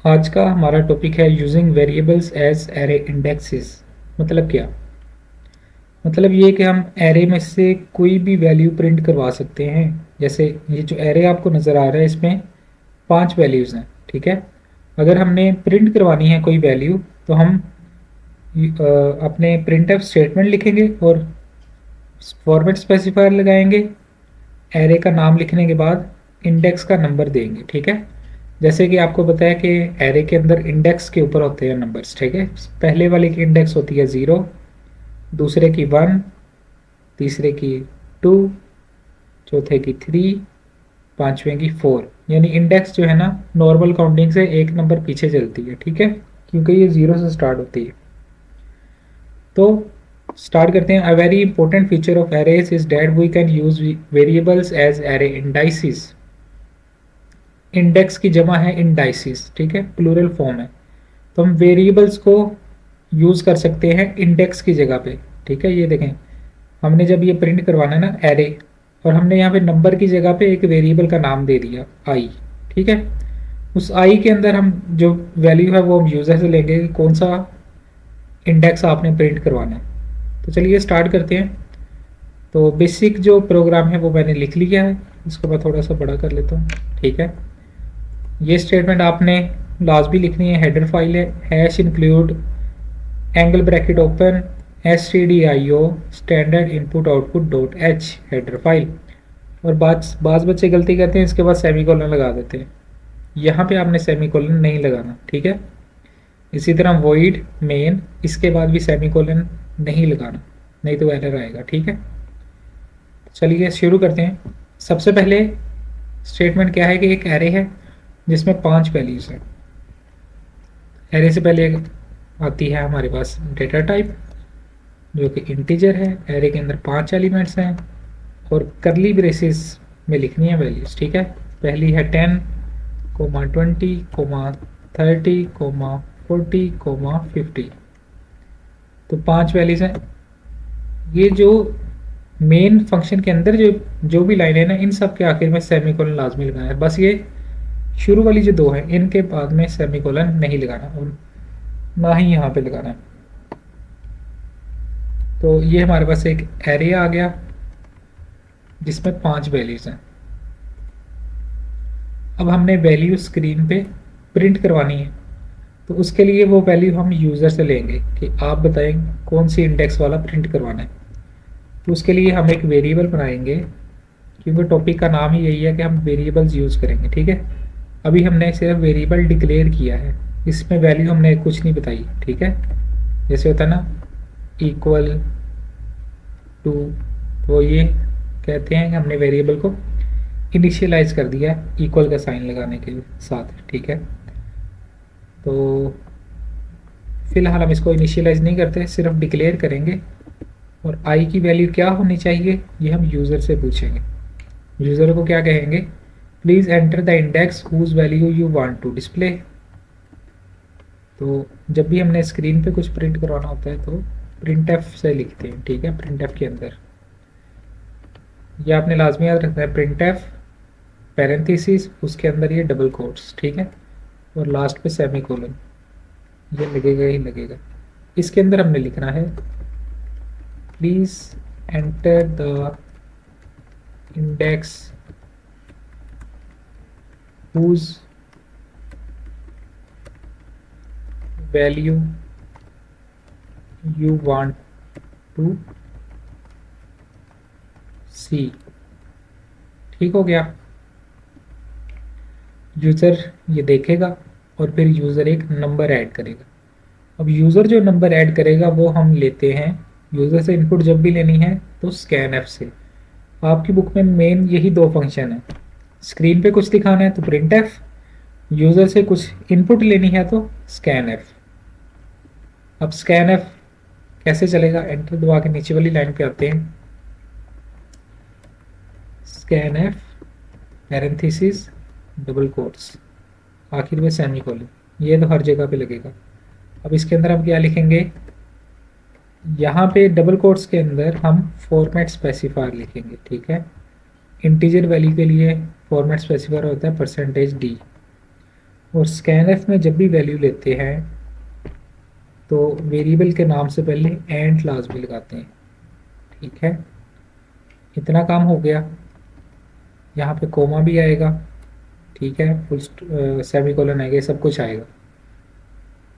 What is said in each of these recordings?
आज का हमारा टॉपिक है using variables as array indexes. मतलब क्या? मतलब ये कि हम एरे में से कोई भी वैल्यू प्रिंट करवा सकते हैं। जैसे ये जो एरे आपको नज़र आ रहा है इसमें 5 वैल्यूज़ हैं, ठीक है। अगर हमने प्रिंट करवानी है कोई वैल्यू तो हम अपने प्रिंट एफ स्टेटमेंट लिखेंगे और फॉर्मेट स्पेसिफायर लगाएंगे। एरे का नाम लिखने के बाद इंडेक्स का नंबर देंगे, ठीक है। जैसे कि आपको बताया कि एरे के अंदर इंडेक्स के ऊपर होते हैं नंबर्स, ठीक है। पहले वाले की इंडेक्स होती है 0, दूसरे की 1, तीसरे की 2, चौथे की 3, पांचवें की 4। यानी इंडेक्स जो है ना नॉर्मल काउंटिंग से एक नंबर पीछे चलती है, ठीक है, क्योंकि ये 0 से स्टार्ट होती है। तो स्टार्ट करते हैं। A very important feature of arrays is that we can use variables as array indices. Index की जमा है इंडाइसिस, ठीक है, प्लूरल फॉर्म है। तो हम वेरिएबल्स को यूज़ कर सकते हैं इंडेक्स की जगह पे, ठीक है। ये देखें, हमने जब ये प्रिंट करवाना है ना एरे, और हमने यहाँ पे नंबर की जगह पे एक वेरिएबल का नाम दे दिया आई, ठीक है। उस आई के अंदर हम जो वैल्यू है वो हम यूज़र से लेंगे कि कौन सा इंडेक्स आपने प्रिंट करवाना है। तो चलिए स्टार्ट करते हैं। तो बेसिक जो प्रोग्राम है वो मैंने लिख लिया है, इसको मैं थोड़ा सा बड़ा कर लेता हूँ, ठीक है। ये स्टेटमेंट आपने लाजमी लिखनी है। हेडर फाइल है hash include angle bracket open stdio standard input output dot H header file. और बाज बच्चे गलती करते हैं, इसके बाद सेमीकोलन लगा देते हैं। यहाँ पे आपने सेमीकोलन नहीं लगाना, ठीक है। इसी तरह वॉइड मेन, इसके बाद भी सेमीकोलन नहीं लगाना, नहीं तो एरर आएगा, ठीक है। चलिए शुरू करते हैं। सबसे पहले स्टेटमेंट क्या है कि एक एरे है जिसमें 5 वैल्यूज़ हैं। एरे से पहले आती है हमारे पास डेटा टाइप जो कि इंटीजर है। एरे के अंदर 5 एलिमेंट्स हैं और करली ब्रेसेस में लिखनी है वैल्यूज़, ठीक है। पहली है 10, 20, 30, 40, 50। तो 5 वैल्यूज़ हैं। ये जो मेन फंक्शन के अंदर जो भी लाइन है ना, इन सब के आखिर में सेमीकोलन लाजमी लगाना है। बस ये शुरू वाली जो 2 हैं इनके बाद में सेमीकोलन नहीं लगाना और ना ही यहाँ पे लगाना है। तो ये हमारे पास एक एरे आ गया जिसमें 5 वैल्यूज़ हैं। अब हमने वैल्यू स्क्रीन पे प्रिंट करवानी है, तो उसके लिए वो वैल्यू हम यूज़र से लेंगे कि आप बताएं कौन सी इंडेक्स वाला प्रिंट करवाना है। तो उसके लिए हम एक वेरिएबल बनाएंगे, क्योंकि टॉपिक का नाम ही यही है कि हम वेरिएबल्स यूज़ करेंगे, ठीक है। अभी हमने सिर्फ वेरिएबल डिक्लेयर किया है, इसमें वैल्यू हमने कुछ नहीं बताई, ठीक है। जैसे होता है ना इक्वल टू, तो ये कहते हैं कि हमने वेरिएबल को इनिशियलाइज कर दिया है इक्वल का साइन लगाने के साथ, ठीक है। तो फिलहाल हम इसको इनिशियलाइज नहीं करते, सिर्फ डिक्लेयर करेंगे। और आई की वैल्यू क्या होनी चाहिए ये हम यूज़र से पूछेंगे। यूज़र को क्या कहेंगे, please enter the index whose value you want to display. तो जब भी हमने स्क्रीन पे कुछ प्रिंट करवाना होता है तो प्रिंट एफ से लिखते हैं, ठीक है। प्रिंट एफ के अंदर ये आपने लाजमी याद रखना है, प्रिंट एफ पैरेंथेसिस, उसके अंदर ये डबल कोट्स, ठीक है, और लास्ट पे सेमीकोलन, ये लगेगा ही लगेगा। इसके अंदर हमने लिखना है please enter the index whose value you want to see. ठीक हो गया। यूज़र ये देखेगा और फिर यूज़र एक नंबर ऐड करेगा। अब यूज़र जो नंबर ऐड करेगा वो हम लेते हैं यूज़र से। इनपुट जब भी लेनी है तो स्कैन एफ से। आपकी बुक में मेन यही 2 फंक्शन है, स्क्रीन पे कुछ दिखाना है तो प्रिंट एफ, यूज़र से कुछ इनपुट लेनी है तो स्कैन एफ। अब स्कैन एफ कैसे चलेगा, एंटर दबा के नीचे वाली लाइन पे आते हैं, scan F parenthesis double quotes, आखिर में सेमीकोलन, ये तो हर जगह पे लगेगा। अब इसके अंदर हम क्या लिखेंगे, यहाँ पे डबल कोट्स के अंदर हम फॉर्मेट स्पेसिफायर लिखेंगे, ठीक है। इंटीजर वैल्यू के लिए फॉर्मेट स्पेसिफायर होता है %d। और स्कैनफ में जब भी वैल्यू लेते हैं तो वेरिएबल के नाम से पहले एंड लाजमी लगाते हैं। ठीक है, इतना काम हो गया। यहाँ पे कोमा भी आएगा, ठीक है, फुल सेमीकोलन आएगा, ये सब कुछ आएगा।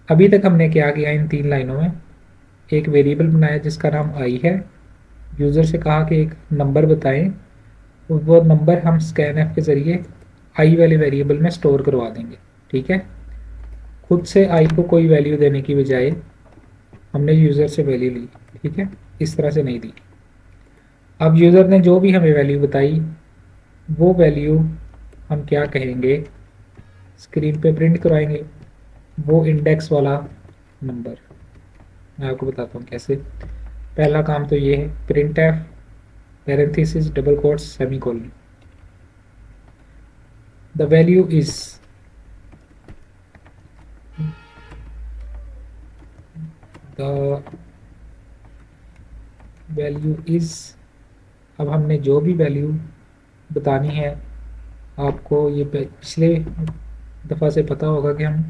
अभी तक हमने क्या किया, इन 3 लाइनों में एक वेरिएबल बनाया जिसका नाम आई है, यूज़र से कहा कि एक नंबर बताएं, और वो नंबर हम स्कैनफ के ज़रिए आई वाले वेरिएबल में स्टोर करवा देंगे। ठीक है, खुद से आई को कोई वैल्यू देने की बजाय हमने यूज़र से वैल्यू ली। ठीक है, इस तरह से नहीं दी। अब यूज़र ने जो भी हमें वैल्यू बताई वो वैल्यू हम क्या कहेंगे, स्क्रीन पे प्रिंट करवाएंगे, वो इंडेक्स वाला नंबर। मैं आपको बताता हूँ कैसे। पहला काम तो ये है, print F parenthesis double quotes semicolon, the value is the value is. अब हमने जो भी वैल्यू बतानी है, आपको ये पिछले दफ़ा से पता होगा कि हम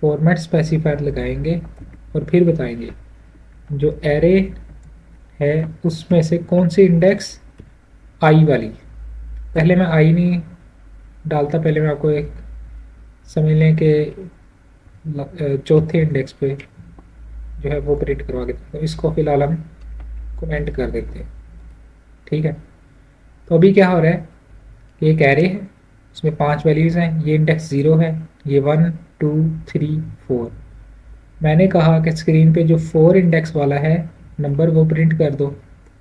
फॉर्मेट स्पेसिफायर लगाएंगे और फिर बताएंगे जो एरे है उसमें से कौन सी इंडेक्स आई वाली। पहले मैं आई नहीं डालता, पहले मैं आपको एक समझ लें कि चौथे इंडेक्स पे जो है वो प्रिंट करवा के देते हैं। इसको फिलहाल हम कमेंट कर देते हैं। ठीक है, तो अभी क्या हो रहा है कि एक एरे है, उसमें 5 वैल्यूज़ हैं, ये इंडेक्स 0 है, ये 1 2 3 4। मैंने कहा कि स्क्रीन पे जो 4 इंडेक्स वाला है नंबर वो प्रिंट कर दो,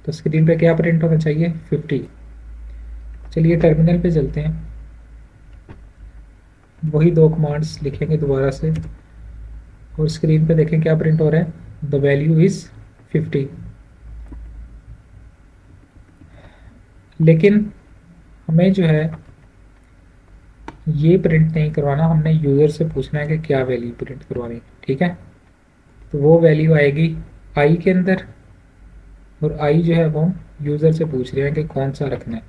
तो स्क्रीन पे क्या प्रिंट होना चाहिए, 50। चलिए टर्मिनल पे चलते हैं, वही 2 कमांड्स लिखेंगे दोबारा से और स्क्रीन पे देखें क्या प्रिंट हो रहा है, द वैल्यू इज़ 50। लेकिन हमें जो है ये प्रिंट नहीं करवाना, हमने यूज़र से पूछना है कि क्या वैल्यू प्रिंट करवानी है। ठीक है, तो वो वैल्यू आएगी आई के अंदर, और आई जो है वो यूज़र से पूछ रहे हैं कि कौन सा रखना है।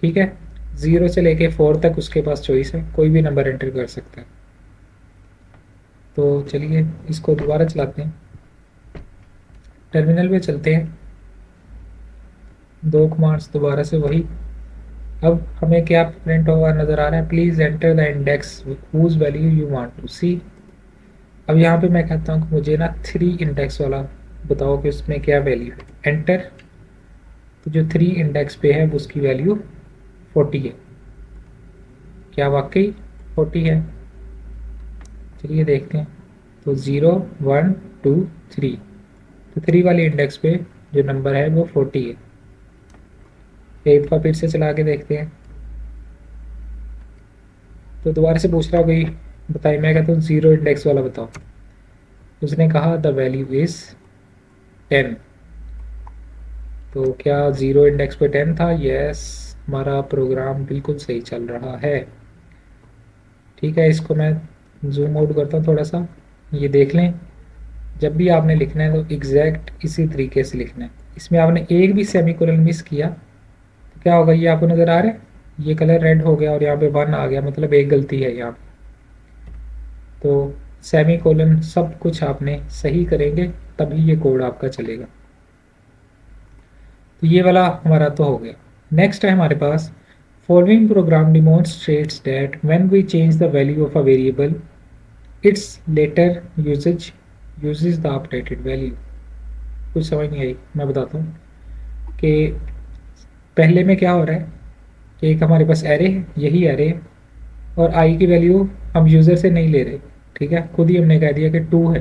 ठीक है, 0 से लेके 4 तक उसके पास चॉइस है, कोई भी नंबर एंटर कर सकता है। तो चलिए इसको दोबारा चलाते हैं, टर्मिनल पे चलते हैं, 2 कमांड्स दोबारा से वही। अब हमें क्या प्रिंट हुआ नज़र आ रहा है, please enter the index whose value you want to see. अब यहाँ पे मैं कहता हूँ कि मुझे ना 3 इंडेक्स वाला बताओ कि उसमें क्या वैल्यू है, एंटर। तो जो 3 इंडेक्स पे है उसकी वैल्यू 40 है। क्या वाकई 40 है? चलिए देखते हैं। तो 0 1 2 3, तो 3 वाले इंडेक्स पे जो नंबर है वो 40 है। एक बार फिर से चला के देखते हैं, तो दोबारा से पूछ रहा भाई बताइए, मैं कहता हूँ 0 इंडेक्स वाला बताओ। उसने कहा द वैल्यू इज़ 10। तो क्या 0 इंडेक्स पे 10 था? यस, हमारा प्रोग्राम बिल्कुल सही चल रहा है। ठीक है, इसको मैं जूम आउट करता हूँ थोड़ा सा, ये देख लें। जब भी आपने लिखना है तो एग्जैक्ट इसी तरीके से लिखना है। इसमें आपने एक भी सेमीकोलन मिस किया तो क्या होगा, ये आपको नज़र आ रहा है, ये कलर रेड हो गया और यहाँ पे 1 आ गया, मतलब एक गलती है यहाँ पे। तो सेमीकोलन सब कुछ आपने सही करेंगे तभी ये कोड आपका चलेगा। तो ये वाला हमारा तो हो गया। नेक्स्ट है हमारे पास, following program demonstrates that when we change the value of a variable its later uses uses the updated value. कुछ समझ नहीं आई, मैं बताता हूँ कि पहले में क्या हो रहा है कि एक हमारे पास एरे है, यही एरे है, और आई की वैल्यू हम यूज़र से नहीं ले रहे। ठीक है, खुद ही हमने कह दिया कि 2 है,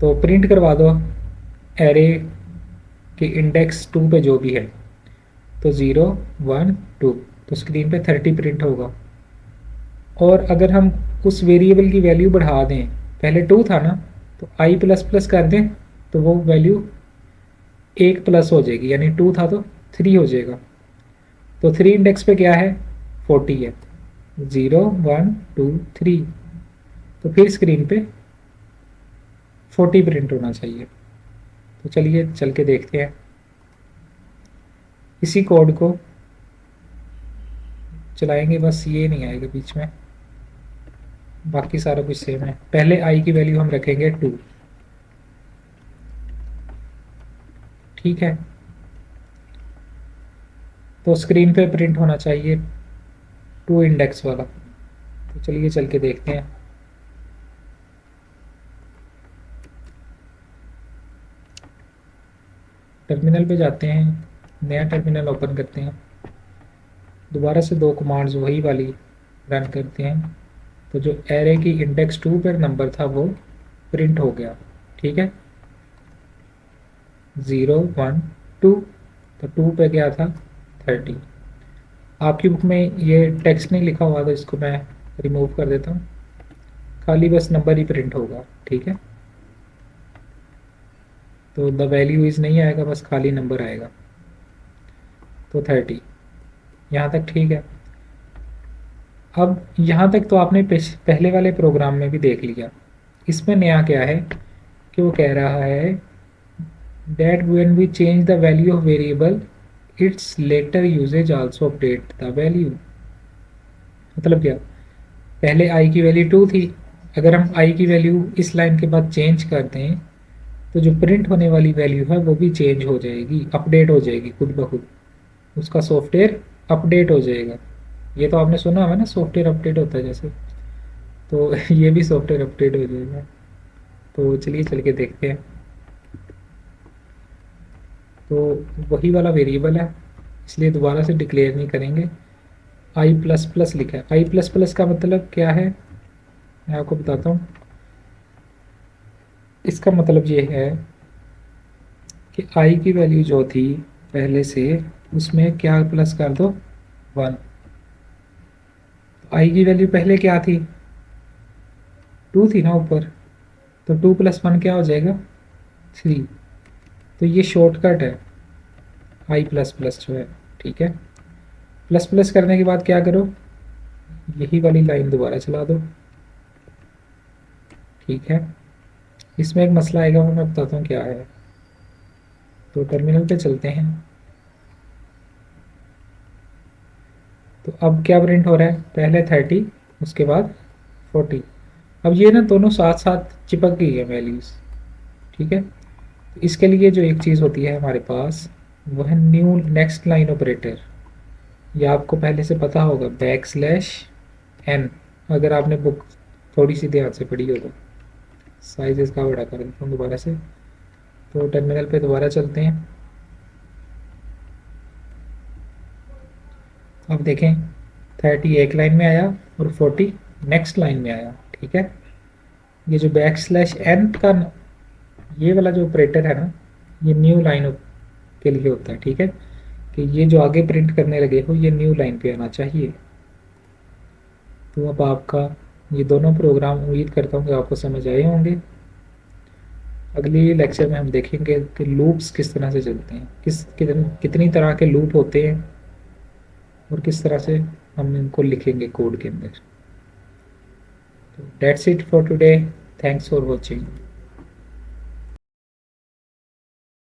तो प्रिंट करवा दो एरे के इंडेक्स 2 पे जो भी है। तो 0 1 2, तो स्क्रीन पे 30 प्रिंट होगा। और अगर हम उस वेरिएबल की वैल्यू बढ़ा दें, पहले 2 था ना, तो आई प्लस प्लस कर दें तो वो वैल्यू 1 प्लस हो जाएगी, यानी 2 था तो 3 हो जाएगा। तो 3 इंडेक्स पे क्या है, 40 है, 0 1 2 3, तो फिर स्क्रीन पे 40 प्रिंट होना चाहिए। तो चलिए चल के देखते हैं, इसी कोड को चलाएंगे, बस ये नहीं आएगा बीच में। बाकी सारा कुछ सेम है। पहले आई की वैल्यू हम रखेंगे 2, ठीक है। तो स्क्रीन पे प्रिंट होना चाहिए 2 इंडेक्स वाला। तो चलिए चल के देखते हैं। टर्मिनल पे जाते हैं, नया टर्मिनल ओपन करते हैं, दोबारा से 2 कमांड्स वही वाली रन करते हैं। तो जो एरे की इंडेक्स 2 पर नंबर था वो प्रिंट हो गया, ठीक है। 0 1 2, तो 2 पे क्या था 30। आपकी बुक में ये टेक्स्ट नहीं लिखा हुआ तो इसको मैं रिमूव कर देता हूँ, खाली बस नंबर ही प्रिंट होगा, ठीक है। तो द वैल्यू इज़ नहीं आएगा, बस खाली नंबर आएगा। तो 30, यहाँ तक ठीक है। अब यहाँ तक तो आपने पहले वाले प्रोग्राम में भी देख लिया। इसमें नया क्या है कि वो कह रहा है that when we change the value of variable its later usage also update the value। मतलब क्या, पहले i की वैल्यू 2 थी, अगर हम i की वैल्यू इस लाइन के बाद चेंज कर दें तो जो प्रिंट होने वाली वैल्यू है वो भी चेंज हो जाएगी, अपडेट हो जाएगी खुद ब खुद, उसका सॉफ्टवेयर अपडेट हो जाएगा। ये तो आपने सुना है ना, सॉफ्टवेयर अपडेट होता है जैसे, तो ये भी सॉफ्टवेयर अपडेट हो जाएगा। तो चलिए चल के देखते हैं। तो वही वाला वेरिएबल है, इसलिए दोबारा से डिक्लेयर नहीं करेंगे। आई प्लस प्लस लिखा है, आई प्लस प्लस का मतलब क्या है मैं आपको बताता हूँ। इसका मतलब ये है कि आई की वैल्यू जो थी पहले से, उसमें क्या प्लस कर दो 1। तो आई की वैल्यू पहले क्या थी 2 थी ना ऊपर, तो 2 + 1 क्या हो जाएगा 3। तो ये शॉर्टकट है आई प्लस प्लस जो है, ठीक है। प्लस प्लस करने के बाद क्या करो, यही वाली लाइन दोबारा चला दो, ठीक है। इसमें एक मसला आएगा, वो मैं बताता हूँ क्या है। तो टर्मिनल पे चलते हैं। तो अब क्या प्रिंट हो रहा है, पहले 30 उसके बाद 40। अब ये ना दोनों साथ साथ चिपक गई है वैल्यूज़, ठीक है। तो इसके लिए जो एक चीज़ होती है हमारे पास वो है न्यू नेक्स्ट लाइन ऑपरेटर। ये आपको पहले से पता होगा, \n। अगर आपने बुक थोड़ी सी ध्यान से पढ़ी हो तो। साइज इसका बड़ा कर देता हूँ दोबारा से। तो टर्मिनल पे दोबारा चलते हैं। अब देखें 30 एक लाइन में आया और 40 नेक्स्ट लाइन में आया, ठीक है। ये जो \n का ये वाला जो ऑपरेटर है ना, ये न्यू लाइन के लिए होता है, ठीक है। कि ये जो आगे प्रिंट करने लगे हो ये न्यू लाइन पे आना चाहिए। तो अब आपका ये दोनों प्रोग्राम उम्मीद करता हूँ कि आपको समझ आए होंगे। अगली लेक्चर में हम देखेंगे कि लूप्स किस तरह से चलते हैं, कितनी तरह के लूप होते हैं और किस तरह से हम इनको लिखेंगे कोड के अंदर। तो that's it for today, thanks for watching.